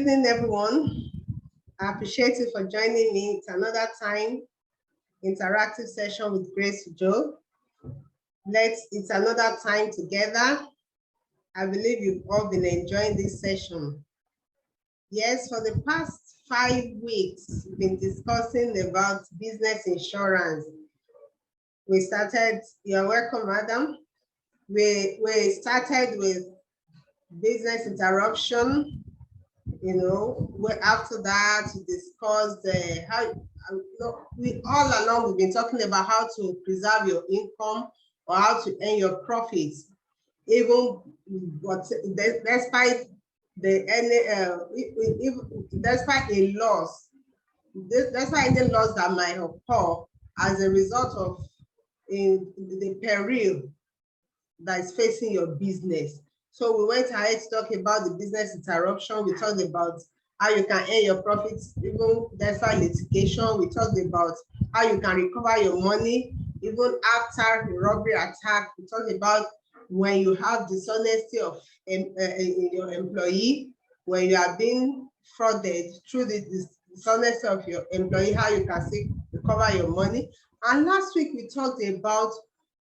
evening, everyone. I appreciate you for joining me. It's another time interactive session with Grace Joe. It's another time together. I believe you've all been enjoying this session. Yes, for the past 5 weeks, we've been discussing about business insurance. We started, you're welcome, madam. We started with business interruption. After that, we discussed we all along we've been talking about how to preserve your income or how to earn your profits, even despite despite a loss, despite any loss that might occur as a result of the peril that is facing your business. So we went ahead to talk about the business interruption. We talked about how you can earn your profits even despite litigation. We talked about how you can recover your money even after the robbery attack. We talked about when you have dishonesty of your employee, when you are being frauded through the dishonesty of your employee, how you can still recover your money. And last week we talked about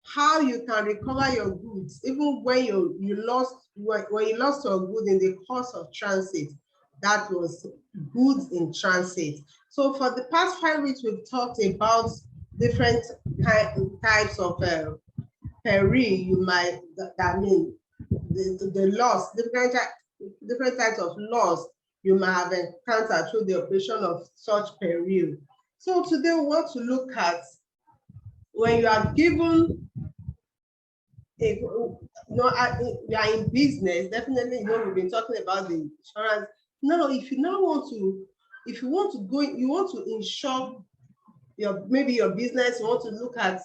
how you can recover your goods even when you lost your good in the course of transit. That was goods in transit. So for the past 5 weeks, we've talked about different types of peril you might, the loss, different types of loss you might have encountered through the operation of such peril. So today we want to look at when you are given you are in business, definitely, we've been talking about the insurance. Now, if you want to insure maybe your business, you want to look at,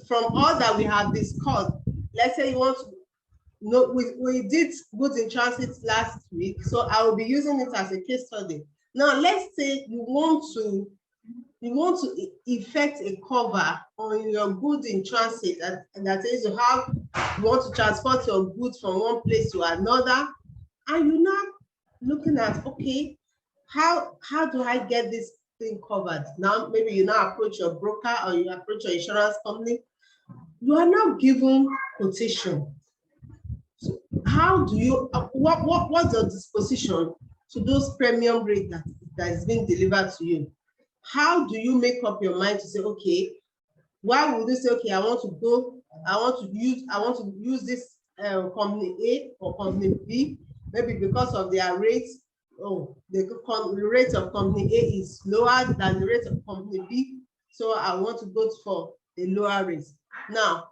from all that we have discussed, let's say you want to, we did goods in transit last week, so I will be using it as a case study. Now, let's say you want to effect a cover on your goods in transit, that is, you want to transport your goods from one place to another, and you're not looking at, okay, how do I get this thing covered? Now, maybe you now approach your broker or you approach your insurance company. You are now given quotation. So how do you, what's your disposition to those premium rates that is being delivered to you? How do you make up your mind to say, okay, why would you say, okay, I want to use this company A or company B, maybe because of their rates. Oh, the rate of company A is lower than the rate of company B, so I want to go for a lower rate. Now,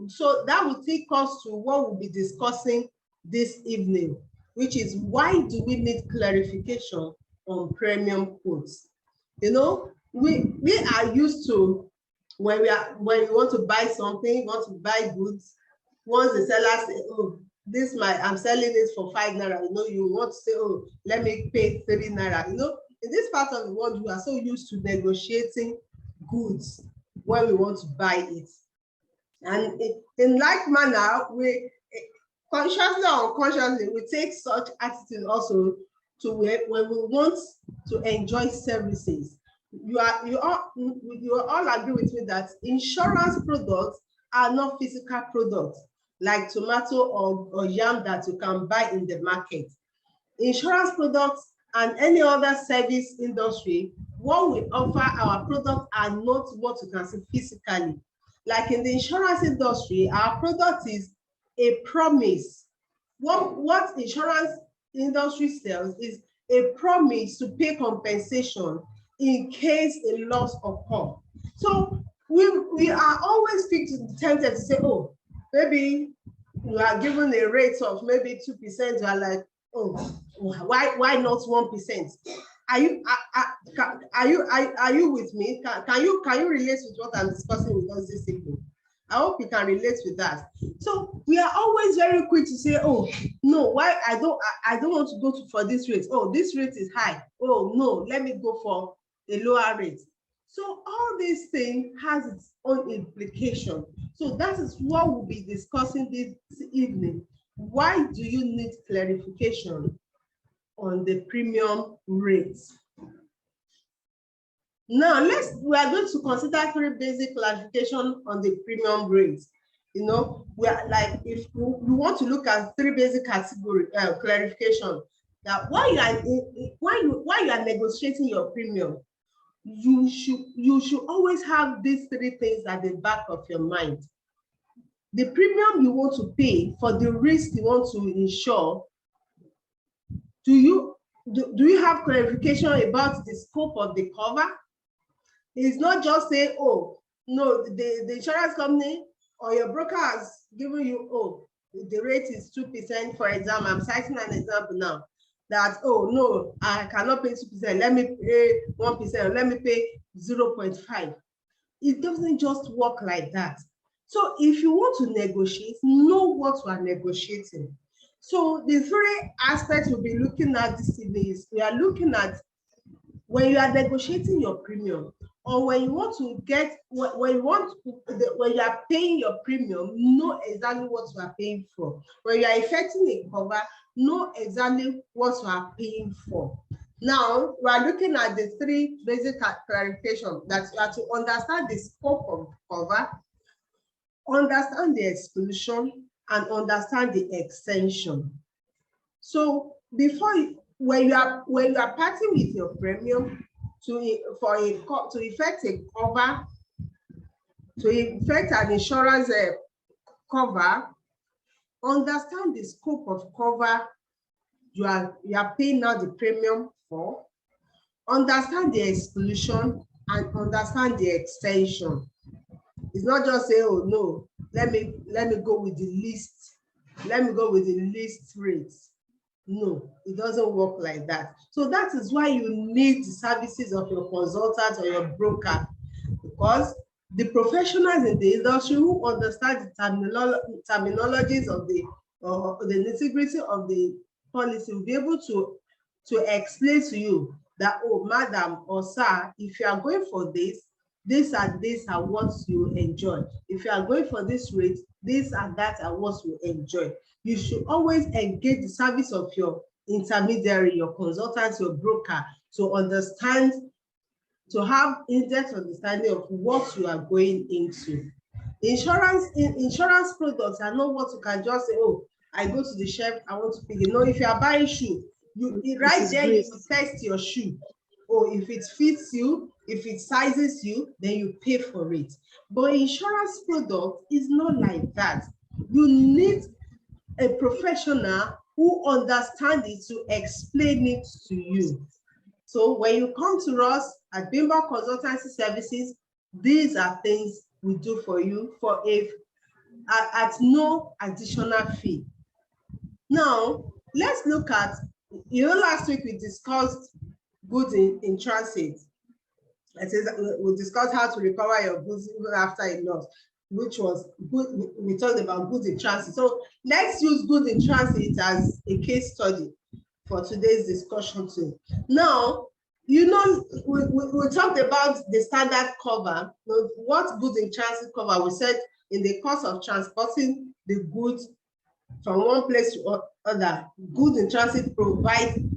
so that will take us to what we'll be discussing this evening, which is why do we need clarification on premium quotes? We are used to when we want to buy something, want to buy goods, once the seller says, oh, I'm selling this for 5 naira, you want to say, oh, let me pay 3 naira. In this part of the world, we are so used to negotiating goods when we want to buy it. And in like manner, we consciously or unconsciously, we take such attitude also to when we want to enjoy services. You all agree with me that insurance products are not physical products like tomato or yam that you can buy in the market. Insurance products and any other service industry, what we offer our products are not what you can see physically. Like in the insurance industry, our product is a promise. What insurance industry sells is a promise to pay compensation in case a loss occurs. So we are always tempted to say, oh, maybe you are given a rate of maybe 2%. You are like, oh, why not 1%? Are you with me? Can you relate with what I'm discussing with us this evening? I hope you can relate with that. So we are always very quick to say, oh no, why I don't want to go for this rate. Oh, this rate is high. Oh no, let me go for a lower rate. So all these things has its own implication. So that is what we'll be discussing this evening. Why do you need clarification on the premium rates. Now, we are going to consider 3 basic classification on the premium rates. You know, we are like, if we want to look at 3 basic category clarification, that while you are negotiating your premium, you should always have these 3 things at the back of your mind. The premium you want to pay for the risk you want to insure. Do you have clarification about the scope of the cover? It's not just say, oh, no, the insurance company or your broker has given you, oh, the rate is 2%, for example. I'm citing an example now, that, oh, no, I cannot pay 2%, let me pay 1%, let me pay 0.5. It doesn't just work like that. So if you want to negotiate, know what you are negotiating. So the 3 aspects we'll be looking at this evening is, we are looking at when you are negotiating your premium, or when you want to get, when you are paying your premium, know exactly what you are paying for. When you are effecting a cover, know exactly what you are paying for. Now, we are looking at the 3 basic clarification, that you have to understand the scope of cover, understand the exclusion, and understand the extension. So when you are parting with your premium to effect a cover, to effect an insurance cover, understand the scope of cover you are paying now the premium for, understand the exclusion, and understand the extension. It's not just say, oh no, let me go with the least, rates. No, it doesn't work like that. So that is why you need the services of your consultant or your broker, because the professionals in the industry who understand the terminologies of the nitty-gritty of the policy will be able to explain to you that, oh, madam or sir, if you are going for this and this are what you enjoy. If you are going for this rate, this and that are what you enjoy. You should always engage the service of your intermediary, your consultant, your broker, to understand, to have in-depth understanding of what you are going into. Insurance products are not what you can just say, oh, I go to the shelf, I want to pick it. No, if you are buying shoe, right there you test your shoe. Or if it fits you, if it sizes you, then you pay for it. But insurance product is not like that. You need a professional who understands it to explain it to you. So when you come to us at Bimba Consultancy Services, these are things we do for you at no additional fee. Now, let's look at, last week we discussed goods in transit. We discussed how to recover your goods even after a loss, which was good. We talked about goods in transit. So let's use goods in transit as a case study for today's discussion too. Now, we talked about the standard cover. What goods in transit cover? We said in the course of transporting the goods from one place to other, goods in transit provide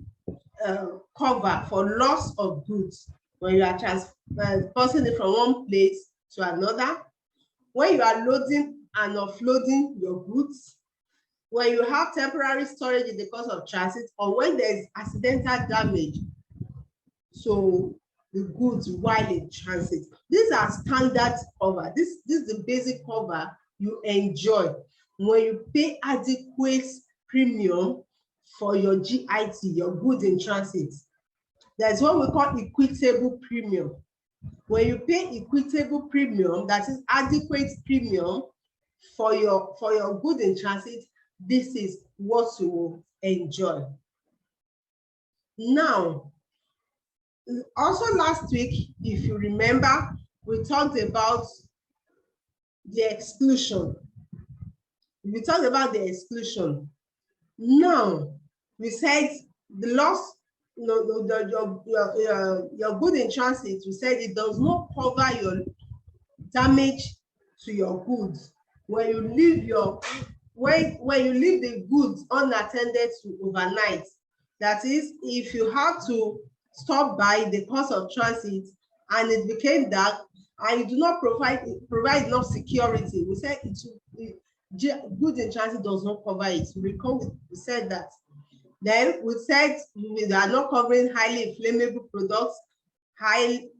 cover for loss of goods when you are transporting it from one place to another, when you are loading and offloading your goods, when you have temporary storage in the course of transit, or when there is accidental damage to the goods while in transit. These are standard cover. This is the basic cover you enjoy when you pay adequate premium for your GIT, your goods in transit. There's what we call equitable premium. When you pay equitable premium, that is adequate premium for your goods in transit, this is what you will enjoy. Now, also last week, if you remember, we talked about the exclusion. We talked about the exclusion. Now, we said the loss, your good in transit, we said it does not cover your damage to your goods when you leave when you leave the goods unattended to overnight, That is, if you have to stop by the cost of transit and it became dark and you do not provide enough security, we said goods in transit does not cover it. We said that. Then we said we are not covering highly inflammable products, highly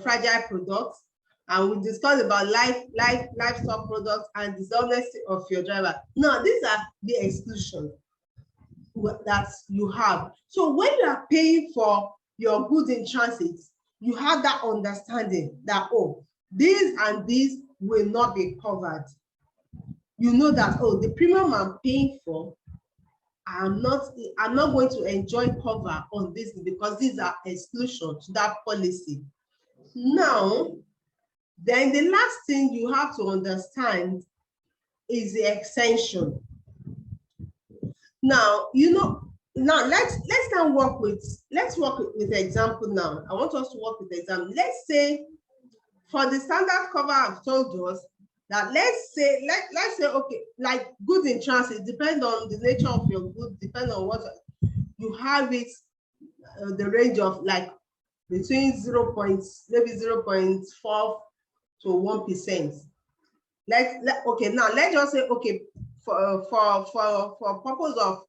fragile products, and we discussed about livestock products and dishonesty of your driver. Now, these are the exclusions that you have. So when you are paying for your goods in transit, you have that understanding that, oh, these and these will not be covered. You know that, oh, the premium I'm paying for, I'm not going to enjoy cover on this because these are exclusions to that policy. Now, then the last thing you have to understand is the extension. Now, now let's now work with the example now. I want us to work with the example. Let's say for the standard cover I've told us that let's say okay, like goods in transit, depend on the nature of your goods, depend on what you have it, the range of like between 0.4 to 1%. Okay, now let's just say, okay, for purpose of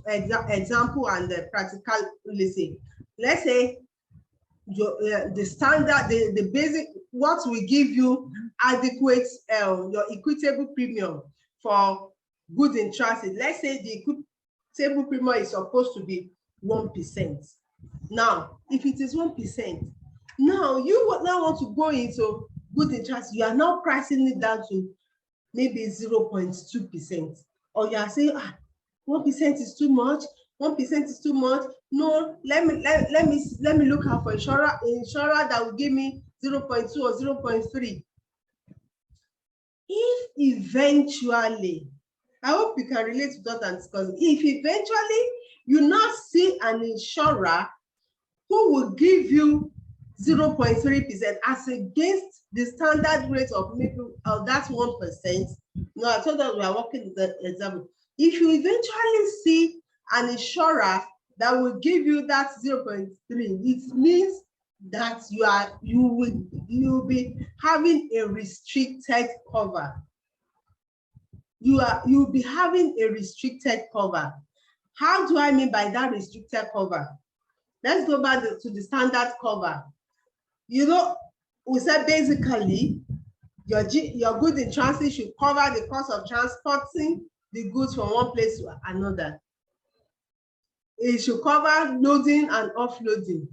example and the practical listening, let's say the standard, the basic, what will give you adequate your equitable premium for goods in transit. Let's say the equitable premium is supposed to be 1%. Now, if it is 1%, now you would now want to go into goods in transit. You are now pricing it down to maybe 0.2%, or you are saying, 1% is too much. 1% is too much. No, let me look out for insurer that will give me 0.2 or 0.3. If eventually, I hope you can relate to that and discuss. If eventually you now see an insurer who will give you 0.3% as against the standard rate of maybe that 1%. No, I told us we are working with the example. If you eventually see an insurer that will give you that 0.3, it means that you'll be having a restricted cover. You'll be having a restricted cover. How do I mean by that restricted cover? Let's go back to the standard cover. We said basically your goods in transit should cover the cost of transporting the goods from one place to another. It should cover loading and offloading.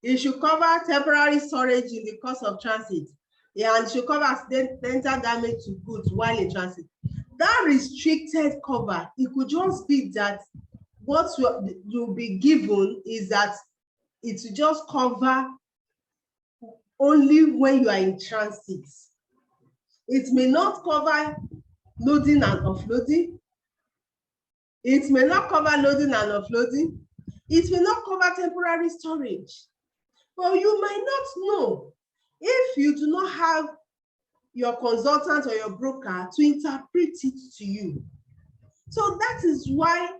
It should cover temporary storage in the course of transit. And it should cover accidental damage to goods while in transit. That restricted cover, it could just be that what you'll be given is that it will just cover only when you are in transit. It may not cover loading and offloading. It may not cover loading and offloading. It may not cover temporary storage. Well, you might not know if you do not have your consultant or your broker to interpret it to you. So that is why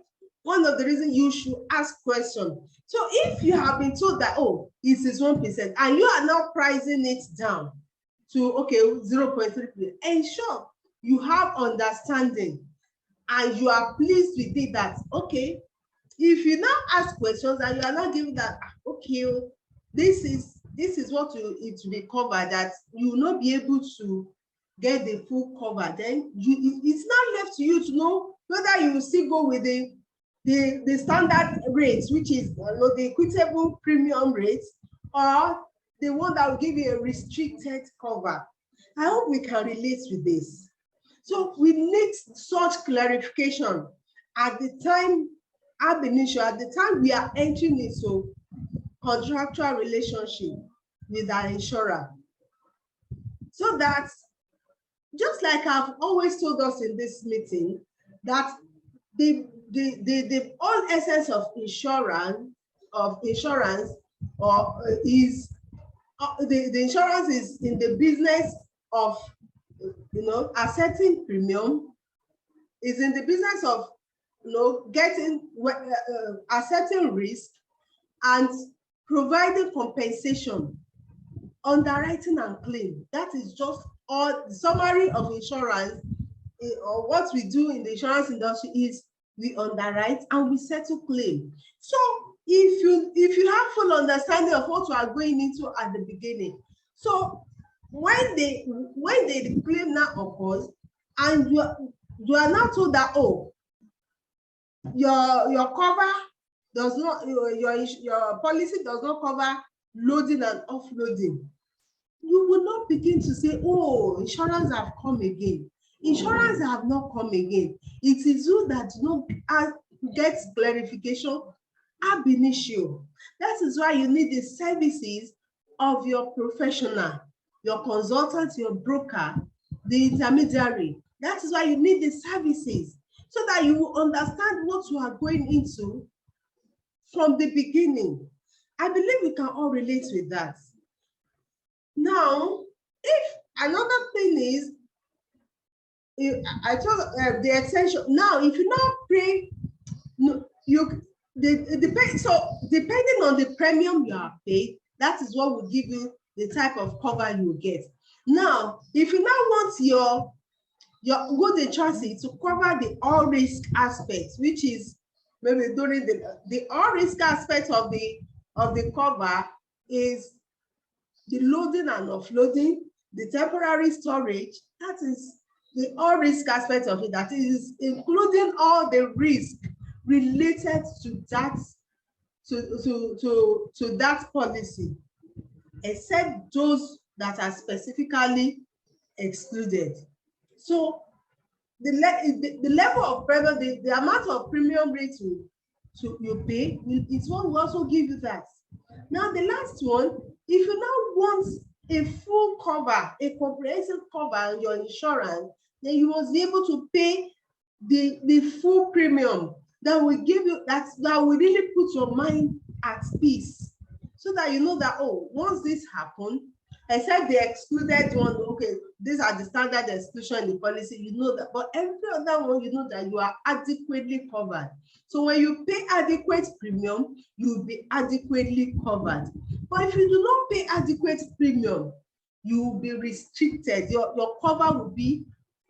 one of the reasons you should ask questions. So if you have been told that, oh, it is 1%, and you are now pricing it down to, okay, 0.3%, ensure you have understanding and you are pleased with it that, okay, if you now ask questions and you are not giving that, okay, this is what it will be covered, that you will not be able to get the full cover, then it's now left to you to know whether you will still go with the standard rates, which is the equitable premium rates, or the one that will give you a restricted cover. I hope we can relate with this. So we need such clarification at the time, ab initio, at the time we are entering into contractual relationship with our insurer. So that, just like I've always told us in this meeting, that the whole essence of insurance is the insurance is in the business of accepting premium, is in the business of getting accepting risk and providing compensation, underwriting and claim. That is just all the summary of insurance. Or what we do in the insurance industry is we underwrite and we settle claim. So if you have full understanding of what you are going into at the beginning, so when the claim now occurs and you are now told that, oh, your cover does not, your policy does not cover loading and offloading, you will not begin to say, oh, insurance have come again. Insurance have not come again. It is you that do not get clarification ab initio. That is why you need the services of your professional, your consultant, your broker, the intermediary. That is why you need the services, so that you will understand what you are going into from the beginning. I believe we can all relate with that. Now, if another thing is, I told the extension. Now, if you now pay, so depending on the premium you are paid, that is what will give you the type of cover you will get. Now, if you now want your good insurance to cover the all risk aspect, which is maybe during the all risk aspect of the cover is the loading and offloading, the temporary storage. That is the all risk aspect of it. That is including all the risk related to that to that policy, except those that are specifically excluded. So the level of premium, the amount of premium rate you pay, it will also give you that. Now the last one, if you now want a full cover, a comprehensive cover on your insurance, then you must be able to pay the full premium that will give you that will really put your mind at peace, so that you know that, oh, once this happens, except the excluded one, okay, these are the standard exclusion in the policy, you know that, but every other one, you know that you are adequately covered. So when you pay adequate premium, you will be adequately covered. But if you do not pay adequate premium, you will be restricted. Your cover will be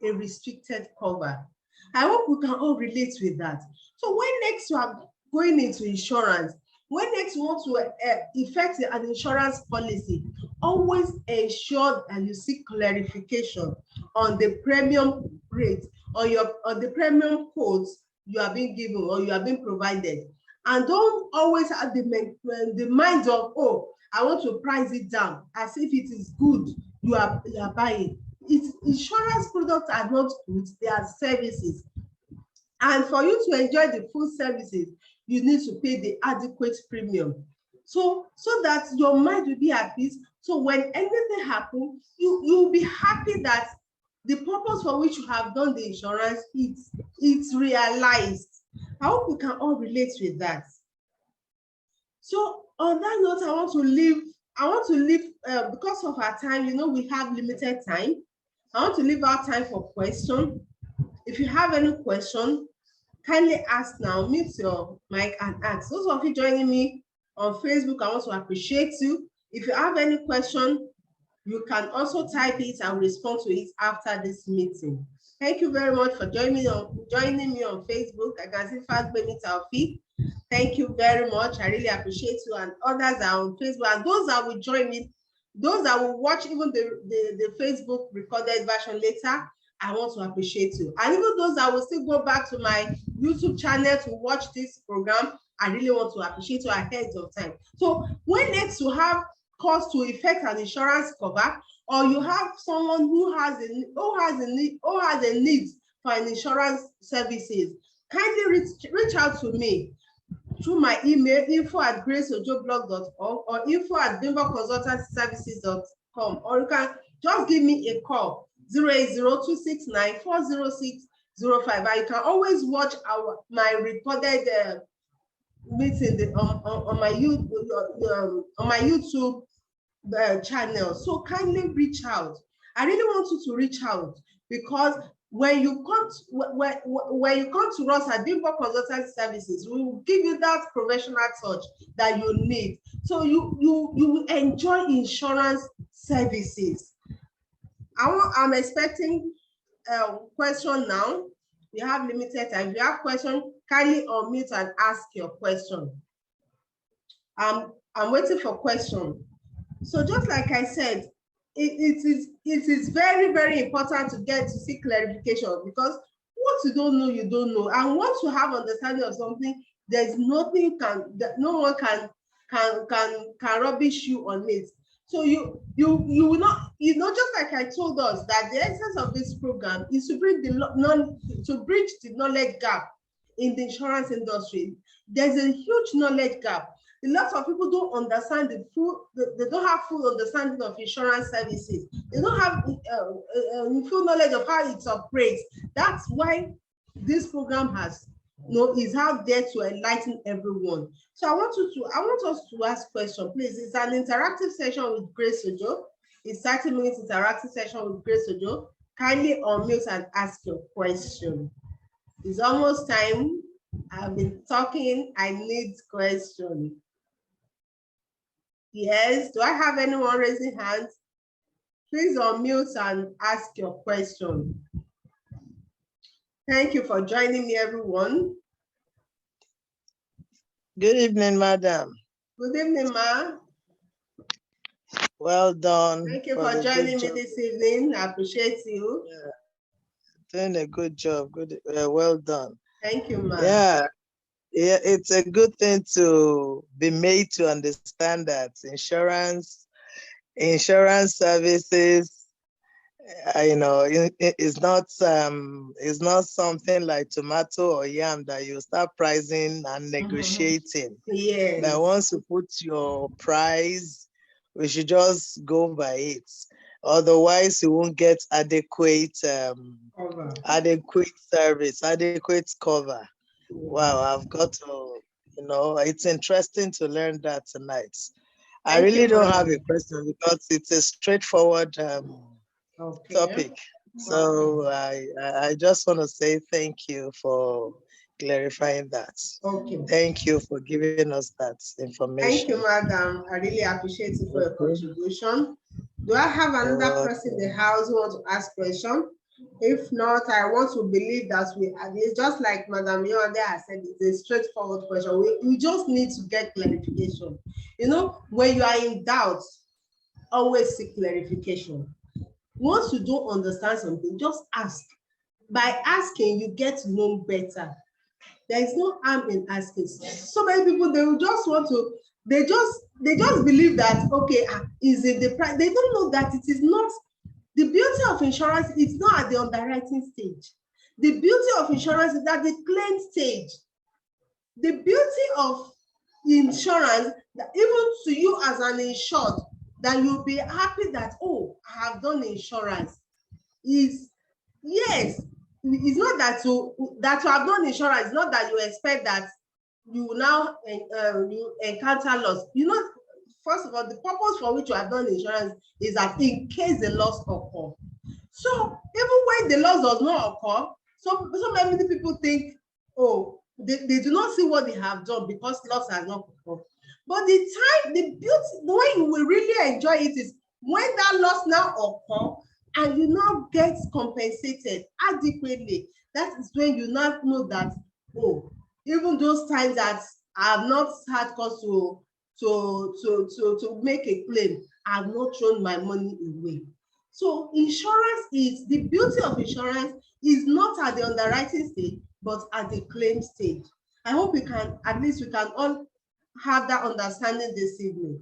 a restricted cover. I hope we can all relate with that. So when next you are going into insurance, when next you want to effect an insurance policy, always ensure that you seek clarification on the premium rate, on the premium codes you are being given or you are being provided. And don't always have the mind of, oh, I want to price it down as if it is good you are buying. Insurance products are not goods, they are services. And for you to enjoy the full services, you need to pay the adequate premium. So that your mind will be at peace. So when anything happens, you'll be happy that the purpose for which you have done the insurance, it's realized. I hope we can all relate with that. So on that note, I want to leave because of our time, we have limited time. I want to leave our time for questions. If you have any question, kindly ask now. Mute your mic and ask. Those of you joining me on Facebook, I want to appreciate you. If you have any question, you can also type it and respond to it after this meeting. Thank you very much for joining me on Facebook. I can see Fagbemi Taufik. Thank you very much. I really appreciate you, and others are on Facebook. And those that will join me, those that will watch even the Facebook recorded version later, I want to appreciate you. And even those that will still go back to my YouTube channel to watch this program, I really want to appreciate you ahead of time. So when next you have cause to effect an insurance cover, or you have someone who has a need for an insurance services, kindly reach out to me through my email, info@graceojoblog.org or info@bimboconsultancyservices.com, or you can just give me a call, 080-269-406-05. You can always watch my recorded meeting on my YouTube channel. So kindly reach out. I really want you to reach out, because when you come to us at Bimbo Consultant Services, we will give you that professional touch that you need. So you will enjoy insurance services. I'm expecting a question now. We have limited time. If you have question, kindly unmute and ask your question. I'm waiting for question. So just like I said, it is very, very important to seek clarification, because what you don't know, you don't know. And once you have understanding of something, there's nothing no one can rubbish you on it. So you will not, just like I told us that the essence of this program is to bridge the knowledge gap in the insurance industry. There's a huge knowledge gap. A lot of people don't understand they don't have full understanding of insurance services. They don't have full knowledge of how it operates. That's why this program is out there to enlighten everyone. So I want us to ask questions, please. It's an interactive session with Grace Ojo. It's 30 minutes interactive session with Grace Ojo. Kindly unmute and ask your question. It's almost time. I've been talking. I need questions. Yes, do I have anyone raising hands? Please unmute and ask your question. Thank you for joining me, everyone. Good evening, madam. Good evening, ma. Well done. Thank you for joining me this evening. I appreciate you. Yeah. Doing a good job. Good, well done. Thank you, ma. Yeah, it's a good thing to be made to understand that insurance services, it's not something like tomato or yam that you start pricing and negotiating. Yes. Now, once you put your price, we should just go by it. Otherwise, you won't get adequate service, adequate cover. Wow, I've got to, it's interesting to learn that tonight. I really don't have a question because it's a straightforward topic. So I just want to say thank you for clarifying that. Okay. Thank you for giving us that information. Thank you, madam. I really appreciate you for your contribution. Do I have another person in the house who wants to ask question? If not, I want to believe that it's just like Madam Yonde has said, it's a straightforward question. We just need to get clarification. When you are in doubt, always seek clarification. Once you don't understand something, just ask. By asking, you get to know better. There is no harm in asking. So many people, they will just want to, they just believe that, okay, is it the price? They don't know that it is not. The beauty of insurance is not at the underwriting stage. The beauty of insurance is at the claim stage. The beauty of insurance, that even to you as an insured, that you'll be happy that, oh, I have done insurance, is, yes, it's not that you have done insurance, it's not that you expect that you will now you encounter loss. First of all, the purpose for which you have done insurance is that in case the loss occur. So even when the loss does not occur, so many people think, oh, they do not see what they have done because loss has not occurred. But the beauty, the way you will really enjoy it is when that loss now occur and you now get compensated adequately. That is when you now know that, oh, even those times that I have not had cause to make a claim, I have not thrown my money away. So insurance is, the beauty of insurance is not at the underwriting stage, but at the claim stage. I hope at least we can all have that understanding this evening.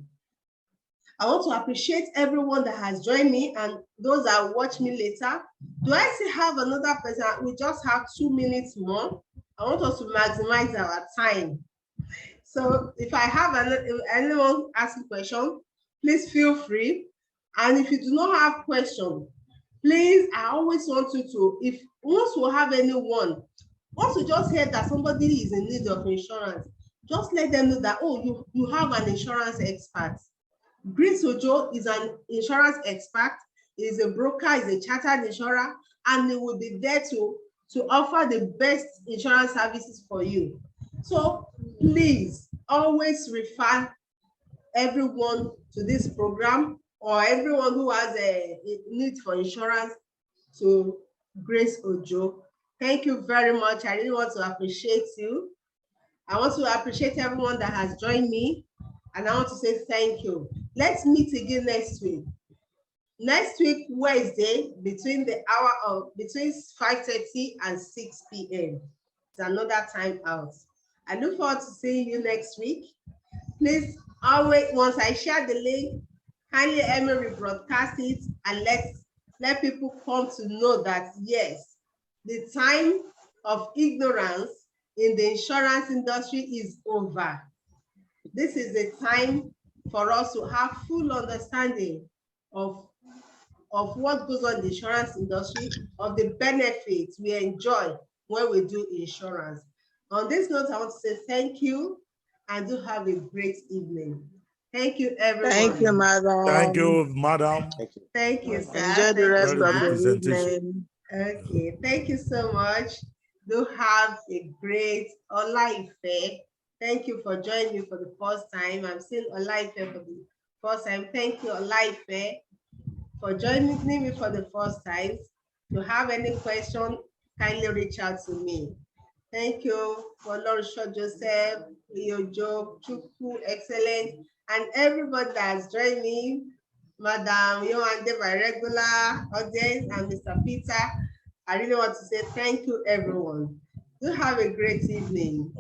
I want to appreciate everyone that has joined me and those that will watch me later. Do I still have another person? We just have 2 minutes more. I want us to maximize our time. So if I have anyone asking question, please feel free. And if you do not have question, please, I always want you to, once you have anyone, once you just hear that somebody is in need of insurance, just let them know that, oh, you have an insurance expert. Grace Ojo is an insurance expert, is a broker, is a chartered insurer, and it will be there to offer the best insurance services for you. So please always refer everyone to this program, or everyone who has a need for insurance, to Grace Ojo. Thank you very much. I really want to appreciate you. I want to appreciate everyone that has joined me, and I want to say thank you. Let's meet again next week. Next week, Wednesday, between 5:30 and 6 p.m. It's another time out. I look forward to seeing you next week. Please always, once I share the link, kindly help me rebroadcast it and let people come to know that yes, the time of ignorance in the insurance industry is over. This is the time for us to have full understanding of what goes on in the insurance industry, of the benefits we enjoy when we do insurance. On this note, I want to say thank you and do have a great evening. Thank you, everyone. Thank you, madam. Thank you, madam. Thank you, sir. Enjoy the rest Very of good the presentation. evening. Okay, thank you so much. Do have a great Olaife. Thank you for joining me for the first time. I'm seeing Olaife for the first time. Thank you, Olaife, for joining me for the first time. If you have any question, kindly reach out to me. Thank you for Lorisho Joseph, Leo Job, Chukwu, excellent, and everybody that has joined me, Madam Yohande, my regular audience, and Mr. Peter. I really want to say thank you, everyone. Do have a great evening.